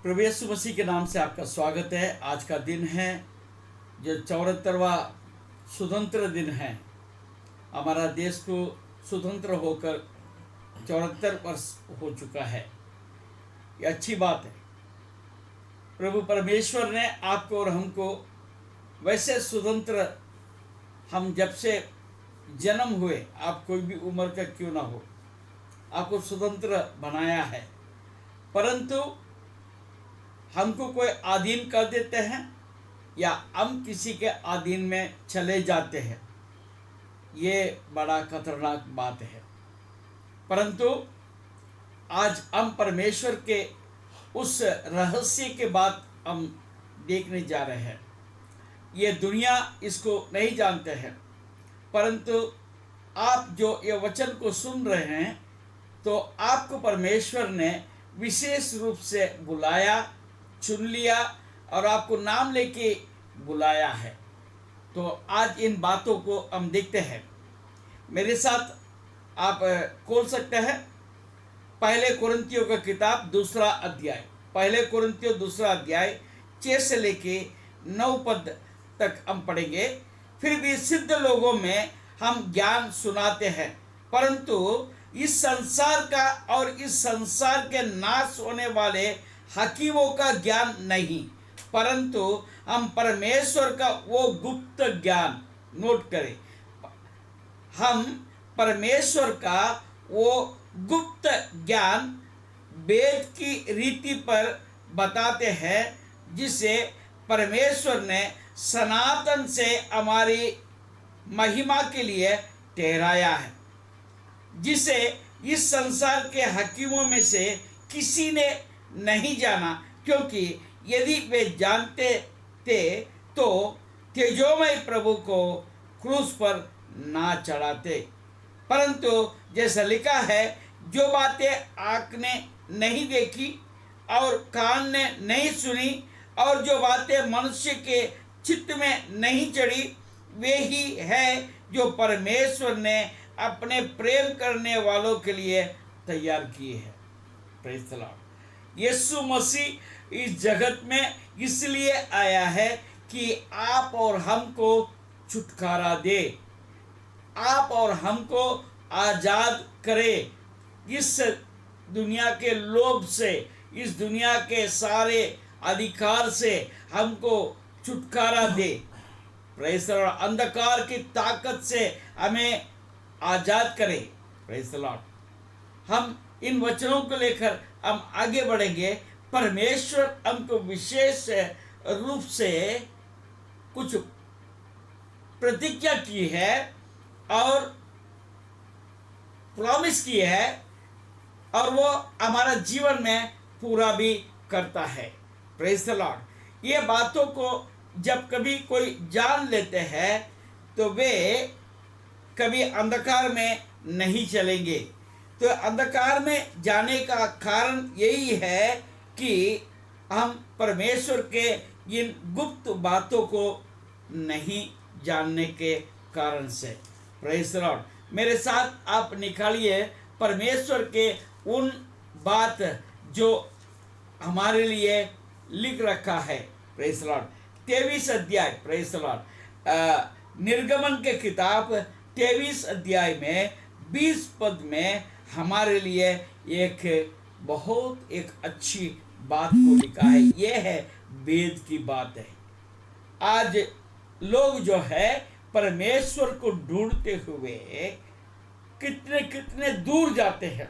प्रभु यीशु मसीह के नाम से आपका स्वागत है। आज का दिन है जो 74वां स्वतंत्र दिन है। हमारा देश को स्वतंत्र होकर 74 वर्ष हो चुका है। ये अच्छी बात है। प्रभु परमेश्वर ने आपको और हमको वैसे स्वतंत्र, हम जब से जन्म हुए, आप कोई भी उम्र का क्यों ना हो, आपको स्वतंत्र बनाया है। परंतु हमको कोई अधीन कर देते हैं या हम किसी के अधीन में चले जाते हैं, ये बड़ा खतरनाक बात है। परंतु आज हम परमेश्वर के उस रहस्य के बात हम देखने जा रहे हैं। ये दुनिया इसको नहीं जानते हैं, परंतु आप जो ये वचन को सुन रहे हैं तो आपको परमेश्वर ने विशेष रूप से बुलाया, चुन लिया और आपको नाम लेके बुलाया है। तो आज इन बातों को हम देखते हैं। मेरे साथ आप खोल सकते हैं पहले कुरिन्थियों का किताब दूसरा अध्याय, पहले कुरिन्थियों दूसरा अध्याय 6 से लेके 9 पद तक हम पढ़ेंगे। फिर भी सिद्ध लोगों में हम ज्ञान सुनाते हैं, परंतु इस संसार का और इस संसार के नाश होने वाले हकीमों का ज्ञान नहीं, परंतु हम परमेश्वर का वो गुप्त ज्ञान, नोट करें, हम परमेश्वर का वो गुप्त ज्ञान वेद की रीति पर बताते हैं, जिसे परमेश्वर ने सनातन से हमारी महिमा के लिए ठहराया है, जिसे इस संसार के हकीमों में से किसी ने नहीं जाना, क्योंकि यदि वे जानते थे तो तेजोमय प्रभु को क्रूस पर ना चढ़ाते। परंतु जैसा लिखा है, जो बातें आँख ने नहीं देखी और कान ने नहीं सुनी और जो बातें मनुष्य के चित्त में नहीं चढ़ी, वे ही है जो परमेश्वर ने अपने प्रेम करने वालों के लिए तैयार किए हैं। Praise the Lord. यीशु मसीह इस जगत में इसलिए आया है कि आप और हमको छुटकारा दे, आप और हमको आज़ाद करे इस दुनिया के लोभ से, इस दुनिया के सारे अधिकार से हमको छुटकारा दे। Praise the Lord. अंधकार की ताकत से हमें आज़ाद करे। Praise the Lord. हम इन वचनों को लेकर हम आगे बढ़ेंगे। परमेश्वर हमको विशेष रूप से कुछ प्रतिज्ञा की है और प्रॉमिस की है, और वो हमारा जीवन में पूरा भी करता है। Praise the Lord. ये बातों को जब कभी कोई जान लेते हैं तो वे कभी अंधकार में नहीं चलेंगे। तो अंधकार में जाने का कारण यही है कि हम परमेश्वर के इन गुप्त बातों को नहीं जानने के कारण से। Praise the Lord. मेरे साथ आप निकालिए परमेश्वर के उन बात जो हमारे लिए लिख रखा है। Praise the Lord. 23 अध्याय, प्रेज़ द लॉर्ड, निर्गमन के किताब 23 अध्याय में 20 पद में हमारे लिए एक अच्छी बात को लिखा है। यह है वेद की बात है। आज लोग जो है परमेश्वर को ढूंढते हुए कितने कितने दूर जाते हैं,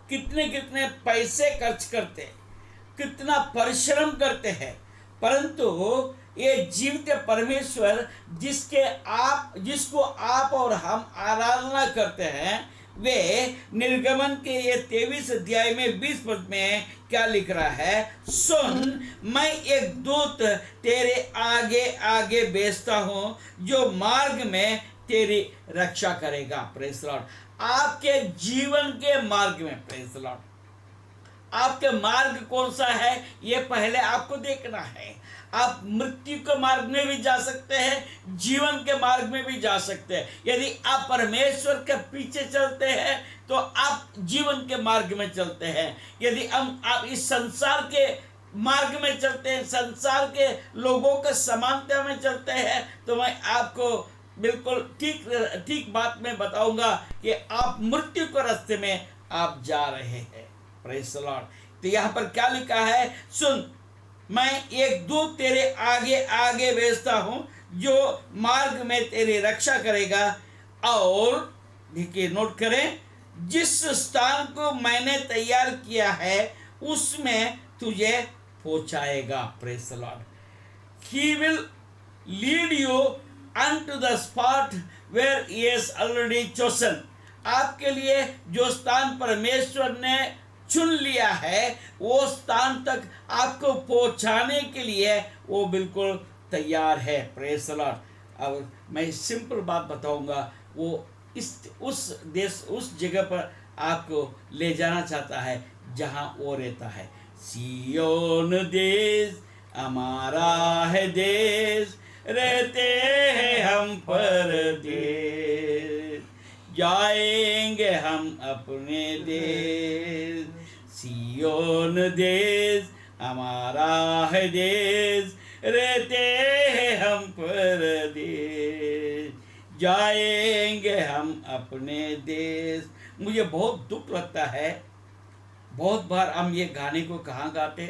कितने कितने पैसे खर्च करते हैं, कितना परिश्रम करते हैं, परंतु ये जीवित परमेश्वर जिसको आप और हम आराधना करते हैं, वे निर्गमन के ये 23 अध्याय में 20 पद में क्या लिख रहा है? सुन, मैं एक दूत तेरे आगे आगे भेजता हूँ जो मार्ग में तेरी रक्षा करेगा। Praise the Lord. आपके जीवन के मार्ग में, प्रेज़ द लॉर्ड, आपके मार्ग कौन सा है ये पहले आपको देखना है। आप मृत्यु के मार्ग में भी जा सकते हैं, जीवन के मार्ग में भी जा सकते हैं। यदि आप परमेश्वर के पीछे चलते हैं तो आप जीवन के मार्ग में चलते हैं। यदि आप इस संसार के मार्ग में चलते हैं, संसार के लोगों के समानता में चलते हैं, तो मैं आपको बिल्कुल ठीक बात में बताऊंगा कि आप मृत्यु के रास्ते में आप जा रहे हैं। Praise the Lord. तो यहाँ पर क्या लिखा है, सुन मैं एक दूत तेरे आगे आगे भेजता हूं जो मार्ग में तेरी रक्षा करेगा। और देखिए, नोट करें, जिस स्थान को मैंने तैयार किया है उसमें तुझे पहुंचाएगा। Praise the Lord. He will lead you unto the spot where he has already chosen। आपके लिए जो स्थान परमेश्वर ने चुन लिया है वो स्थान तक आपको पहुंचाने के लिए वो बिल्कुल तैयार है। Praise the Lord. और मैं सिंपल बात बताऊंगा, वो उस जगह पर आपको ले जाना चाहता है जहां वो रहता है। सियोन देश हमारा है देश, रहते हैं हम परदेश, जाएंगे हम अपने देश। सियोन देश हमारा है देश, रहते हैं हम परदेश, जाएंगे हम अपने देश। मुझे बहुत दुख लगता है, बहुत बार हम ये गाने को कहाँ गाते,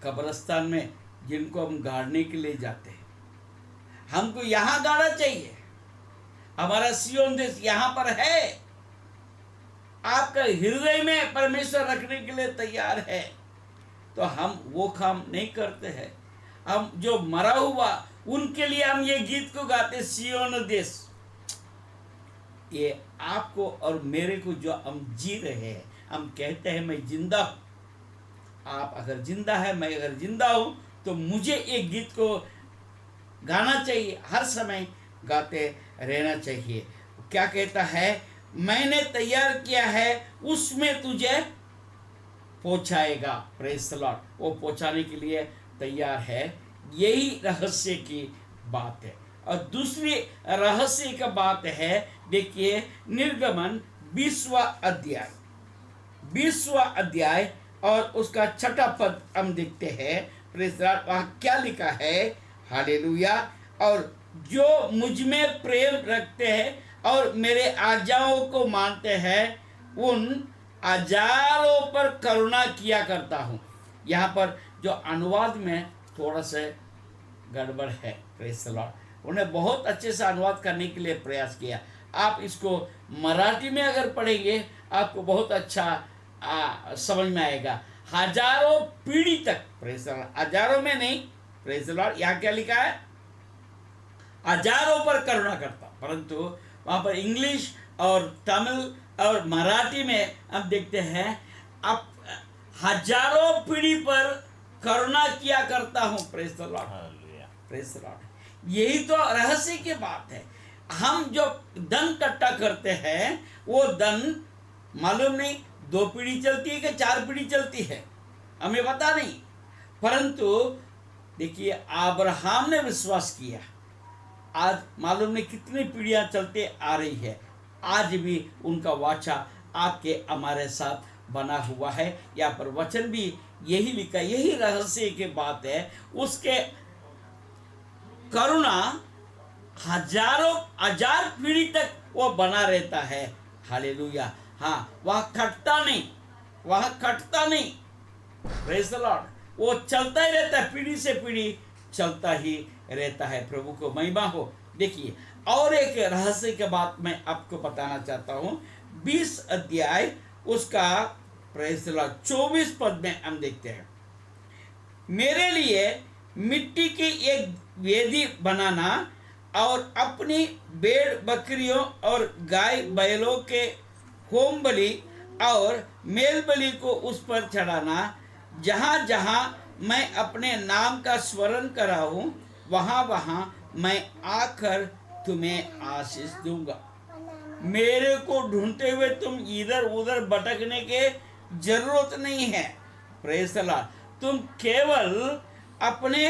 कब्रिस्तान में, जिनको हम गाड़ने के लिए जाते हैं। हमको यहाँ गाना चाहिए, हमारा सियोन देश यहाँ पर है। आपका हृदय में परमेश्वर रखने के लिए तैयार है, तो हम वो काम नहीं करते हैं। हम जो मरा हुआ उनके लिए हम ये गीत को गाते, सियोन देश। ये आपको और मेरे को जो हम जी रहे हैं, हम कहते हैं मैं जिंदा हूं। आप अगर जिंदा है, मैं अगर जिंदा हूं, तो मुझे एक गीत को गाना चाहिए, हर समय गाते रहना चाहिए। क्या कहता है, मैंने तैयार किया है उसमें तुझे पहुंचाएगा। Praise the Lord. वो पहुंचाने के लिए तैयार है। यही रहस्य की बात है। और दूसरी रहस्य का बात है, देखिए, निर्गमन 20वां अध्याय और उसका 6वां पद हम देखते हैं। Praise the Lord. वहाँ क्या लिखा है, हालेलुया। और जो मुझ में प्रेम रखते हैं और मेरे आज्ञाओं को मानते हैं, उन हजारों पर करुणा किया करता हूँ। यहाँ पर जो अनुवाद में थोड़ा सा गड़बड़ है। Praise the Lord. उन्हें बहुत अच्छे से अनुवाद करने के लिए प्रयास किया। आप इसको मराठी में अगर पढ़ेंगे आपको बहुत अच्छा समझ में आएगा। हजारों पीढ़ी तक, प्रेज़ द लॉर्ड, हजारों में नहीं, प्रेज़ द लॉर्ड। यहाँ क्या लिखा है, हजारों पर करुणा करता। परंतु वहाँ पर इंग्लिश और तमिल और मराठी में हम देखते हैं, अब हजारों पीढ़ी पर करुणा किया करता हूँ। Praise the Lord, praise the Lord. यही तो रहस्य की बात है। हम जो धन इकट्ठा करते हैं, वो धन मालूम नहीं 2 पीढ़ी चलती है कि 4 पीढ़ी चलती है, हमें पता नहीं। परंतु देखिए, अब्राहम ने विश्वास किया, आज मालूम नहीं कितनी पीढ़ियां चलते आ रही है, आज भी उनका वाचा आपके हमारे साथ बना हुआ है। यहाँ पर वचन भी यही लिखा, यही रहस्य की बात है। उसके करुणा हजार पीढ़ी तक वो बना रहता है। हालेलुया। हाँ, वह कटता नहीं। Praise the Lord. वो चलता ही रहता है, पीढ़ी से पीढ़ी चलता ही रहता है। प्रभु को महिमा हो। देखिए, और एक रहस्य की बात मैं आपको बताना चाहता हूँ। 20 अध्याय उसका प्रेज़ द लॉर्ड 24 पद में हम देखते हैं, मेरे लिए मिट्टी की एक वेदी बनाना और अपनी भेड़ बकरियों और गाय बैलों के होम बलि और मेल बलि को उस पर चढ़ाना। जहाँ जहाँ मैं अपने नाम का स्मरण करा हूँ, वहाँ वहाँ मैं आकर तुम्हें आशीष दूंगा। मेरे को ढूंढते हुए तुम इधर उधर भटकने के जरूरत नहीं है। Praise the Lord. तुम केवल अपने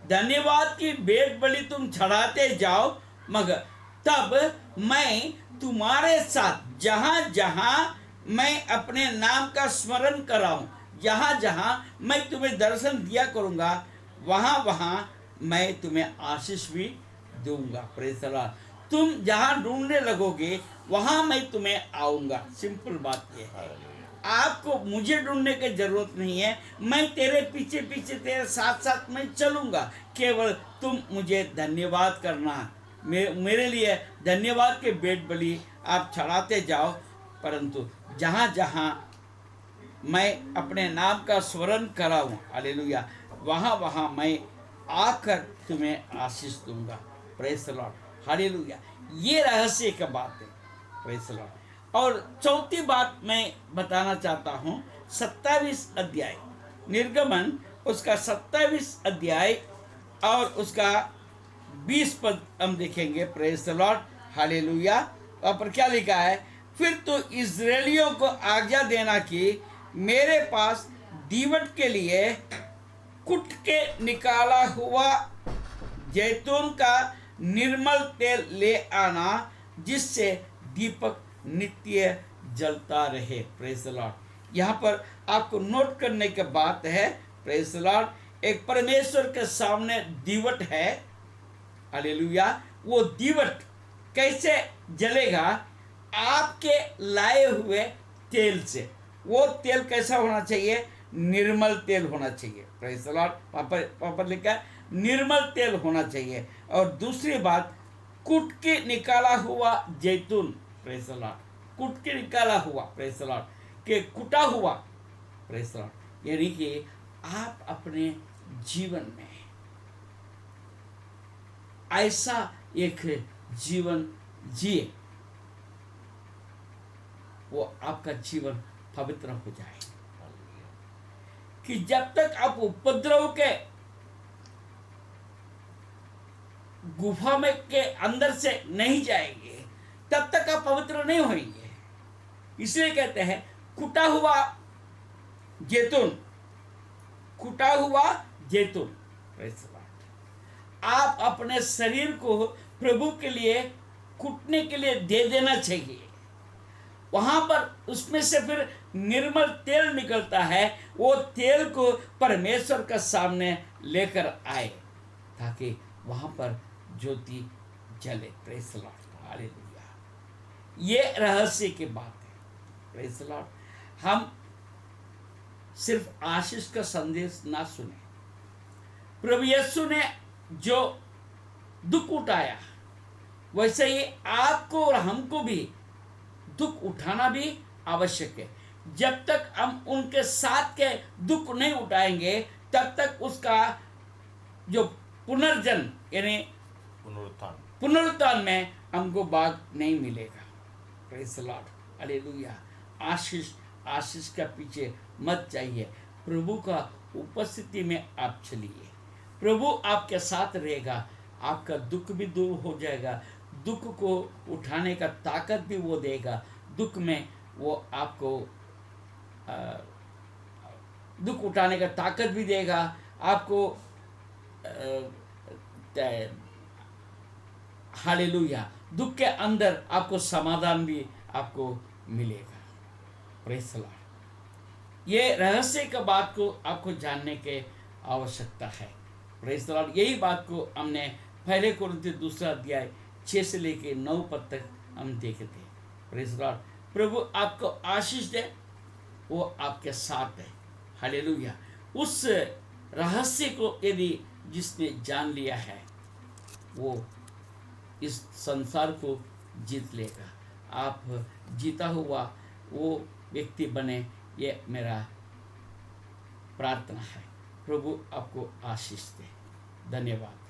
धन्यवाद की भेंट बलि तुम चढ़ाते जाओ, मगर तब मैं तुम्हारे साथ जहाँ जहाँ मैं अपने नाम का स्मरण कराऊं, जहाँ जहाँ मैं तुम्हें दर्शन दिया करूँगा, वहाँ वहाँ मैं तुम्हें आशीष भी दूंगा। Praise the Lord. तुम जहाँ ढूंढने लगोगे वहाँ मैं तुम्हें आऊँगा। सिंपल बात ये है, आपको मुझे ढूंढने की जरूरत नहीं है, मैं तेरे पीछे पीछे तेरे साथ साथ मैं चलूँगा। केवल तुम मुझे धन्यवाद करना, मेरे लिए धन्यवाद के भेंट बलि आप चढ़ाते जाओ, परंतु जहाँ जहाँ मैं अपने नाम का स्मरण कराऊँ, हालेलुया, वहाँ वहाँ मैं आकर तुम्हें आशीष दूंगा। Praise the Lord, hallelujah. ये रहस्य का बात है। Praise the Lord. और चौथी बात मैं बताना चाहता हूँ, 27 अध्याय निर्गमन, उसका 27 अध्याय और उसका 20 पद हम देखेंगे। Praise the Lord, hallelujah. वहाँ पर क्या लिखा है? फिर तो इज़राइलियों को आज्ञा देना कि मेरे पास दीवट के लिए कुट के निकाला हुआ जैतून का निर्मल तेल ले आना, जिससे दीपक नित्य जलता रहे। Praise the Lord. यहाँ पर आपको नोट करने की बात है, प्रेज द लॉर्ड, एक परमेश्वर के सामने दीवट है, हालेलुया। वो दीवट कैसे जलेगा? आपके लाए हुए तेल से। वो तेल कैसा होना चाहिए? निर्मल तेल होना चाहिए। Praise the Lord. वहाँ पर लिखा है निर्मल तेल होना चाहिए। और दूसरी बात, कूट के निकाला हुआ जैतून। Praise the Lord. कूट के निकाला हुआ, प्रेज द लॉर्ड, के कुटा हुआ, प्रेज द लॉर्ड। यानी कि आप अपने जीवन में ऐसा एक जीवन जिए, वो आपका जीवन पवित्र हो जाए, कि जब तक आप उपद्रव के गुफा में के अंदर से नहीं जाएंगे, तब तक आप पवित्र नहीं होंगे। इसलिए कहते हैं कुटा हुआ जैतून, कुटा हुआ जैतून। आप अपने शरीर को प्रभु के लिए कूटने के लिए दे देना चाहिए। वहां पर उसमें से फिर निर्मल तेल निकलता है। वो तेल को परमेश्वर के सामने लेकर आए, ताकि वहां पर ज्योति जले। Praise the Lord, hallelujah. ये रहस्य की बात है। Praise the Lord. हम सिर्फ आशीष का संदेश ना सुने। प्रभु यीशु ने जो दुख उठाया, वैसे ही आपको और हमको भी दुख उठाना भी आवश्यक है। जब तक हम उनके साथ के दुख नहीं उठाएंगे, तब तक उसका जो पुनर्जन्म यानी पुनरुत्थान में हमको भाग नहीं मिलेगा। Praise the Lord, hallelujah. आशीष का पीछे मत जाइए, प्रभु का उपस्थिति में आप चलिए। प्रभु आपके साथ रहेगा, आपका दुख भी दूर हो जाएगा, दुख को उठाने का ताकत भी वो देगा। दुख में वो आपको दुख उठाने का ताकत भी देगा, आपको हालेलुया, दुख के अंदर आपको समाधान भी आपको मिलेगा। Praise the Lord. ये रहस्य का बात को आपको जानने की आवश्यकता है। Praise the Lord. यही बात को हमने पहले कोरिन्थियों 2 अध्याय 6 से लेके 9 पद तक हम देखे थे। Praise the Lord. प्रभु आपको आशीष दे, वो आपके साथ है, हालेलुया। उस रहस्य को यदि जिसने जान लिया है, वो इस संसार को जीत लेगा। आप जीता हुआ वो व्यक्ति बने, ये मेरा प्रार्थना है। प्रभु आपको आशीष दे। धन्यवाद।